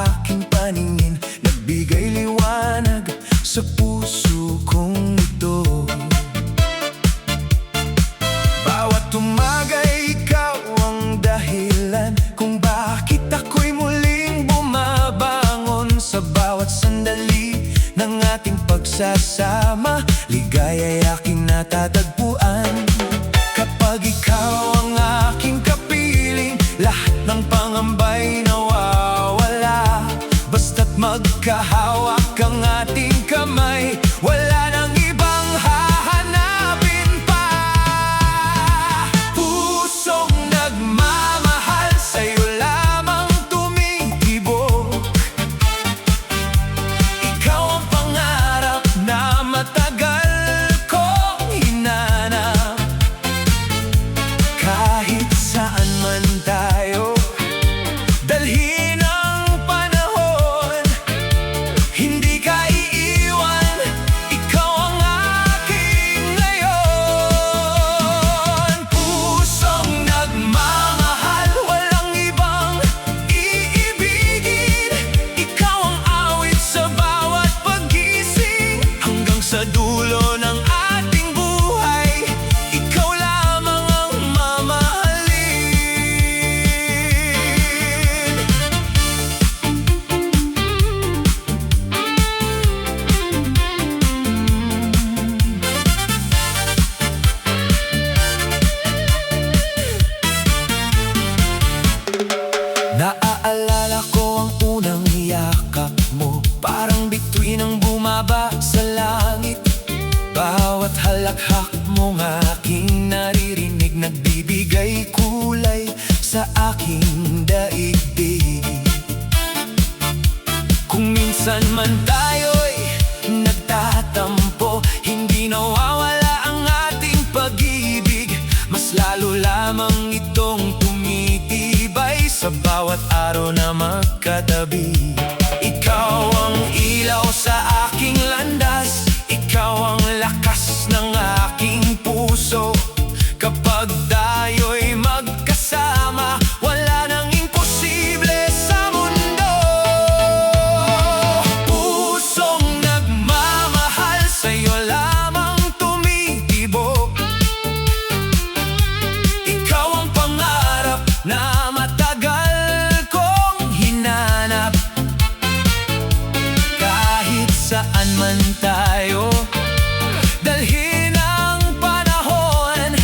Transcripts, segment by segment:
aking paningin, nagbigay liwanag sa puso kong ito. Bawat umaga ikaw ang dahilan kung bakit ako'y muling bumabangon. Sa bawat sandali ng ating pagsasama, ligaya'y aking natatagpuan. Kapag ikaw ang aking kapiling, lahat ng pangamba'y nawawala. Basta't magkahawak ang ating kamay, wala nang ibang hahanapin pa. Pusong nagmamahal, sa'yo lamang tumitibok. Ikaw ang pangarap na matagal kong hinanap. Kahit saan man tayo dalhin ang panahon, hindi ka iiwan, ikaw ang aking ngayon. Pusong nagmamahal, walang ibang iibigin. Ikaw ang awit sa bawat paggising, hanggang sa dulo ng ating buhay, ikaw lamang ang mamahalin. Naaalala ko ang unang yakap mo, parang bituin ang bumaba sa langit. Bawat halakhak mong aking naririnig, nagbibigay kulay sa aking daigdig. Kung minsan man tayo'y nagtatampo, hindi nawawala ang ating pag-ibig. Mas lalo lamang itong tumitibay sa bawat araw na magkatabi. Ikaw ang ilaw sa aking landas, ikaw ang lakas ng aking puso. Kapag tayo'y magkasama, wala nang imposible sa mundo. Pusong nagmamahal, sa'yo lamang tumitibok. Ikaw ang pangarap na matagal kong hinanap. Kahit saan man tayo dalhin ang panahon,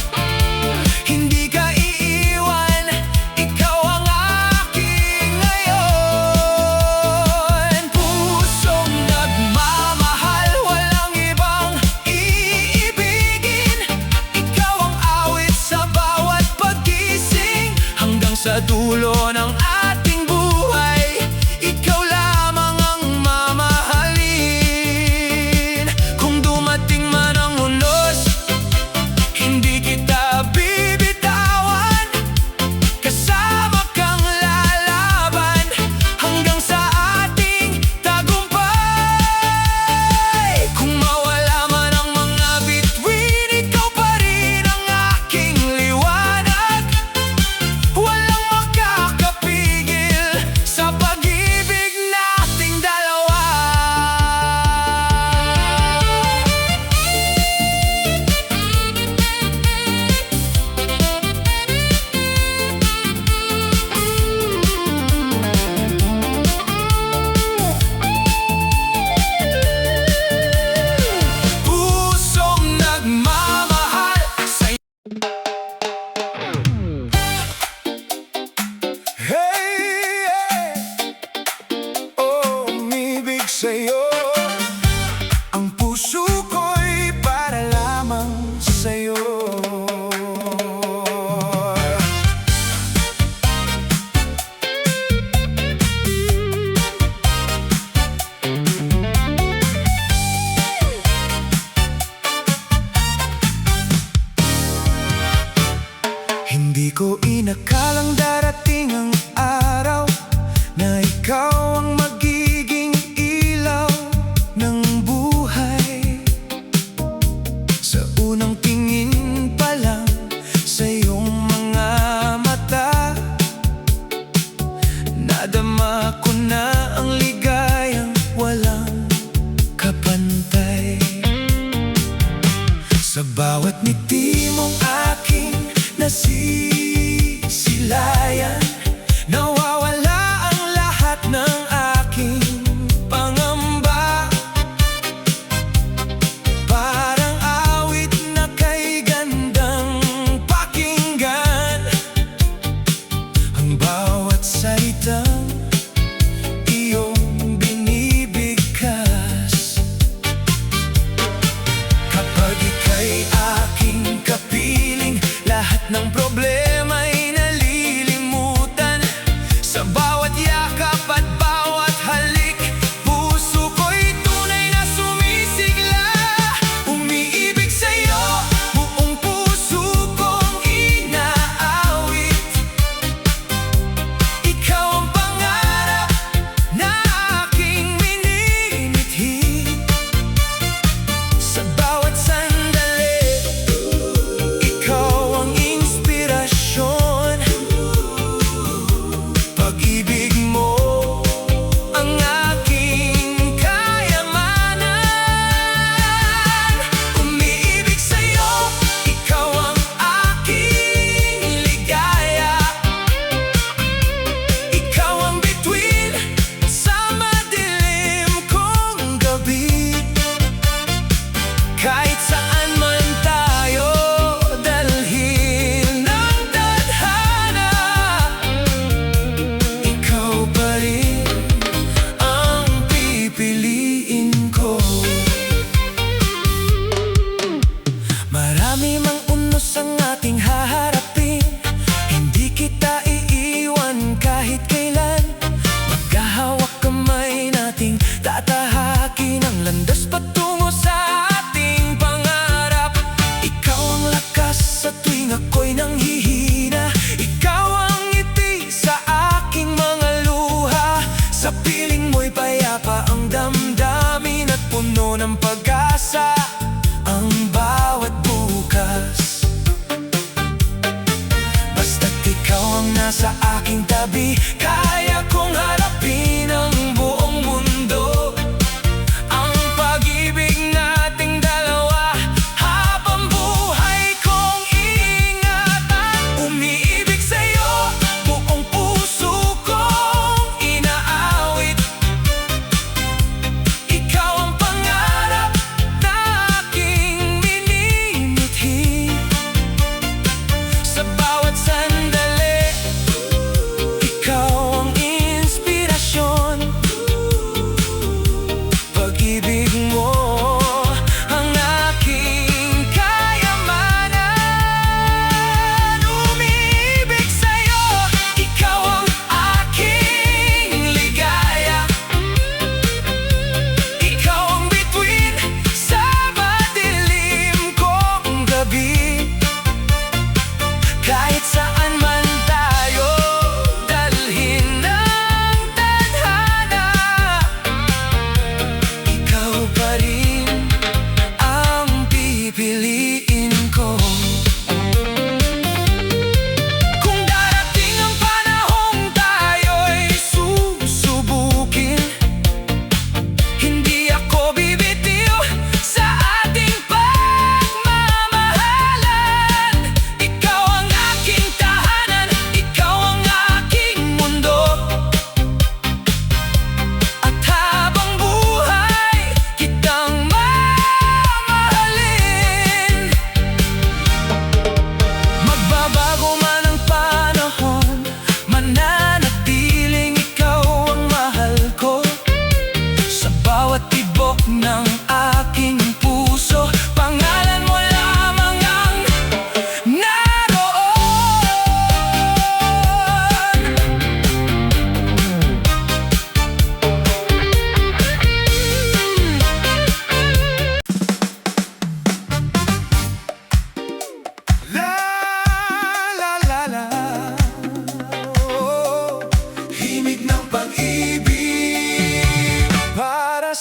hindi ka iiwan, ikaw ang aking ngayon. Pusong nagmamahal, walang ibang iibigin. Ikaw ang awit sa bawat paggising, hanggang sa dulo ng ating buhay, ikaw lamang ang mamahalin. Kung dumating man ang unos, hindi kita bibitawan. Kasama kang lalaban hanggang sa ating tagumpay. Kung mawala man ang mga bituin, ikaw pa rin ang aking liwanag. Walang makakapigil sa pag-ibig nating dalawa. Pusong nagmamahal, sa'yo. Hey, hey. Oh, umibig sa'yo. Ang puso ko'y para lamang sa'yo. Hindi ko inakalang darating ang araw na ikaw ang magiging ilaw ng buhay. Sa unang tingin pa lang sa iyong mga mata, nadama ko na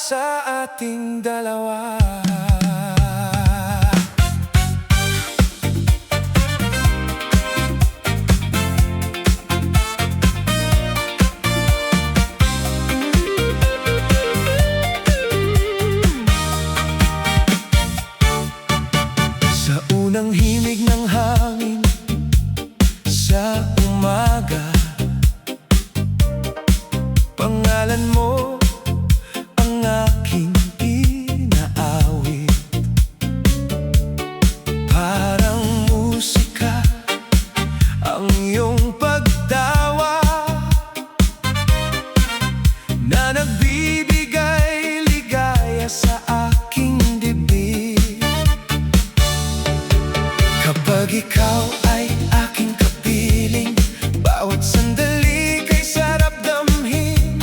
sa ating dalawa. Sa unang himig ng hangin sa umaga, pangalan mo ang aking inaawit. Parang musika ang iyong pagtawa na nagbibigay ligaya sa aking dibdib. Kapag ikaw ay aking kapiling, bawat sandali kay sarap damhin.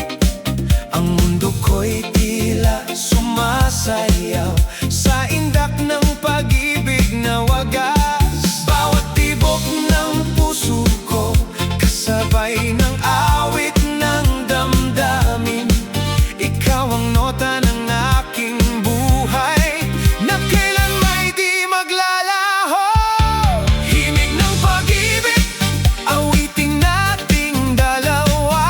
Ang mundo ko'y tila sumasayaw sa indak ng pag-ibig na wagas. Bawat tibok ng puso ko kasabay ng awit ng damdamin. Ikaw ang nota ng aking buhay na kailan may di maglalaho. Himig ng pag-ibig, awitin nating dalawa.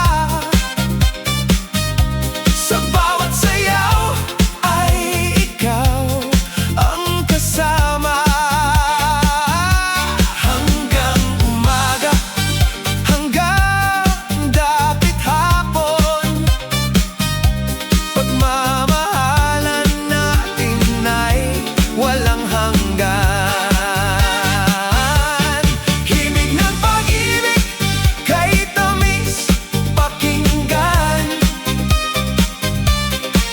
Sa bawat sayaw ay ikaw ang kasama. Hanggang umaga, hanggang dapit hapon, pagmamahalan natin ay walang hanggan. Himig ng pag-ibig, kay tamis pakinggan.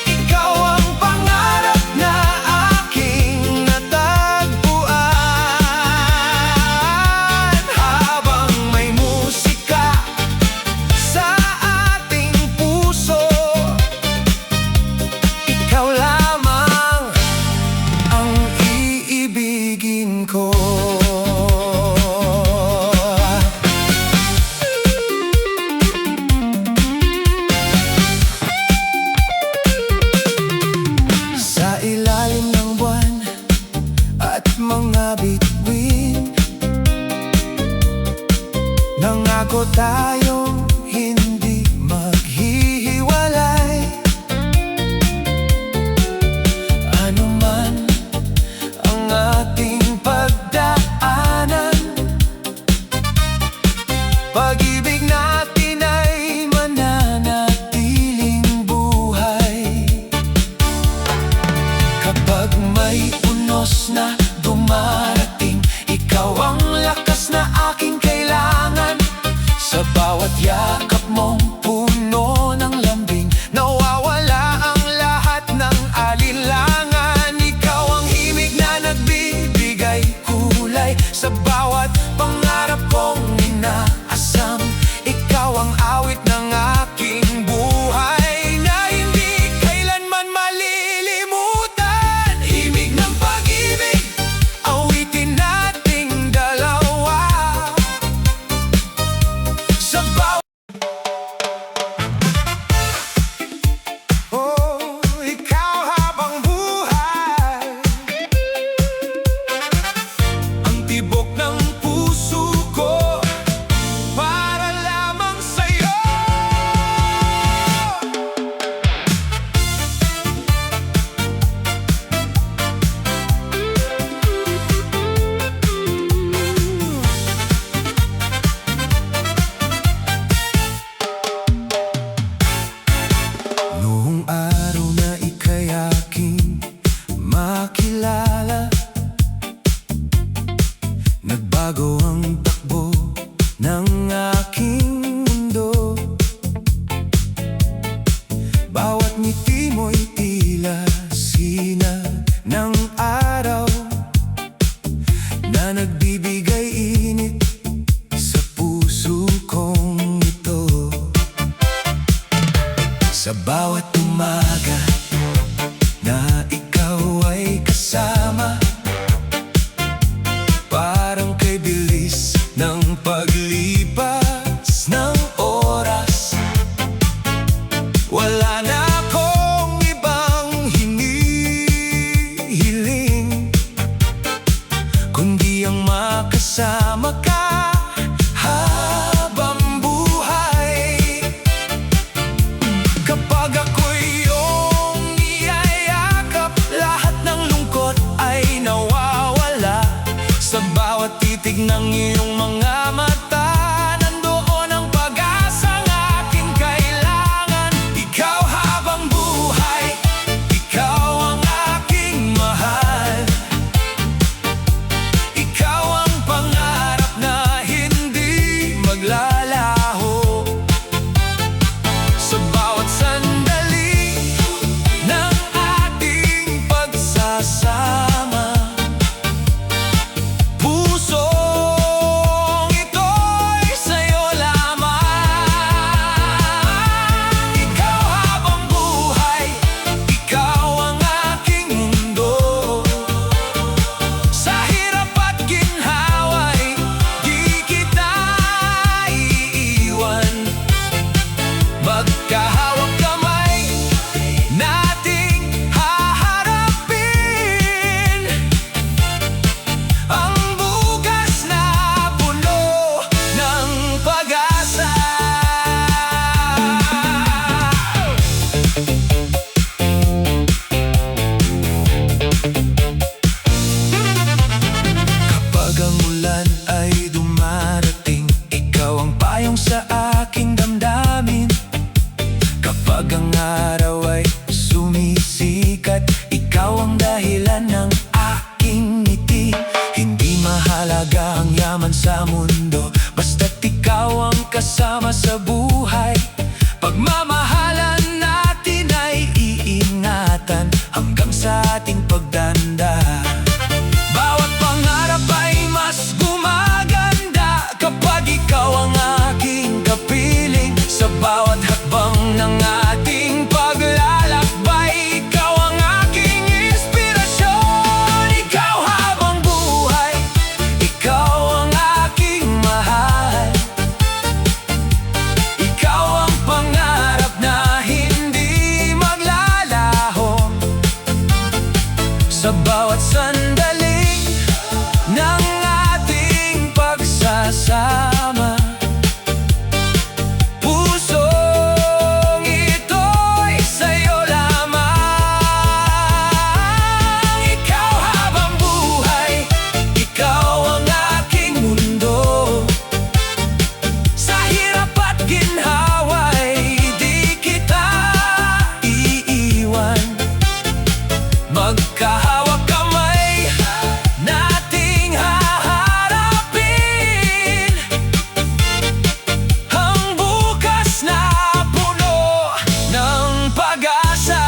Ikaw ang pangarap na aking natagpuan. Habang may musika sa ating puso, ikaw lamang ang iibigin ko. Sa ilalim ng buwan at mga bituin, nangako tayong hindi maghihiwalay. Ano man ang ating pagdaanan, pag-ibig natin ay mananatiling buhay. Kapag may unos na dumarating, ikaw ang lakas na aking kailangan. Sa bawat yakap mong puno ng lambing, nawawala ang lahat ng alinlangan. Ikaw ang himig na nagbibigay kulay sa bawat pangarap kong inaasam. Ikaw ang awit ng aking buhay na hindi kailanman malilimutan. Himig ng pag-ibig, awitin nating dalawa. Sa bawat ikaw habang buhay, ang tibok ng puso ko para lamang sa'yo. Noong araw na ika'y aking makilala, nagbago ang takbo ng aking mundo. Bawat ngiti mo'y tila sinag ng araw na nagbibigay init sa puso kong ito. Sa bawat umaga na ikaw ay kasama, parang kay bilis ng paglipas ng oras. Wala na akong ibang ng iyong mga mata, nandoon ang pag-asang aking kailangan. Ikaw habang buhay, ikaw ang aking mahal. Ikaw ang pangarap na hindi maglalaho. Sa bawat sandali ng ating pagsasama, pusong ito'y sa'yo lamang. Ikaw habang buhay, ikaw ang aking mundo. Sa hirap at ginhawa'y di kita iiwan. Magkahawak kamay nating haharapin ang bukas na puno ng pag-asa. Kapag ang ulan ay dumarating, ikaw ang payong sa aking damdamin. Kapag ang araw ay sumisikat, ikaw ang dahilan ng aking ngiti. Hindi mahalaga ang yaman sa mundo, basta't ikaw ang kasama sa buhay. Pagmamahalan natin ay iingatan hanggang sa ating pagdanda. Bawat pangarap ay mas gumaganda kapag ikaw ang aking kapiling. Sa bawat hakbang ng ating paglalakbay, ikaw ang aking inspirasyon. Ikaw habang buhay, ikaw ang aking mahal. Ikaw ang pangarap na hindi maglalaho. Sa bawat sandali ng ating pagsasama, pusong ito'y sa'yo lamang. Ikaw habang buhay, ikaw ang aking mundo. Sa hirap at ginhawa'y di kita iiwan. Magkahawak kamay nating haharapin ang bukas na puno ng pag-asa.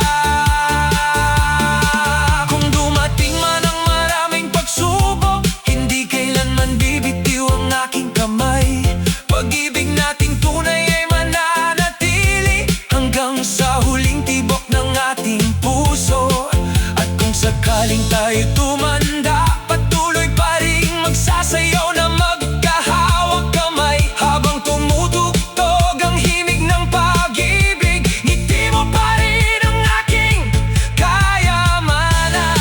Kung dumating man ang maraming pagsubok, hindi kailanman bibitiw ang aking kamay. Pag-ibig nating tunay ay mananatili hanggang sa huling tibok ng ating puso. At kung sakaling tayo tumanda, patuloy pa rin magsasayaw na magkahawak kamay. Habang tumutugtog ang himig ng pag-ibig, ngiti mo pa rin ang aking kayamanan.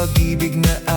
pag-ibig na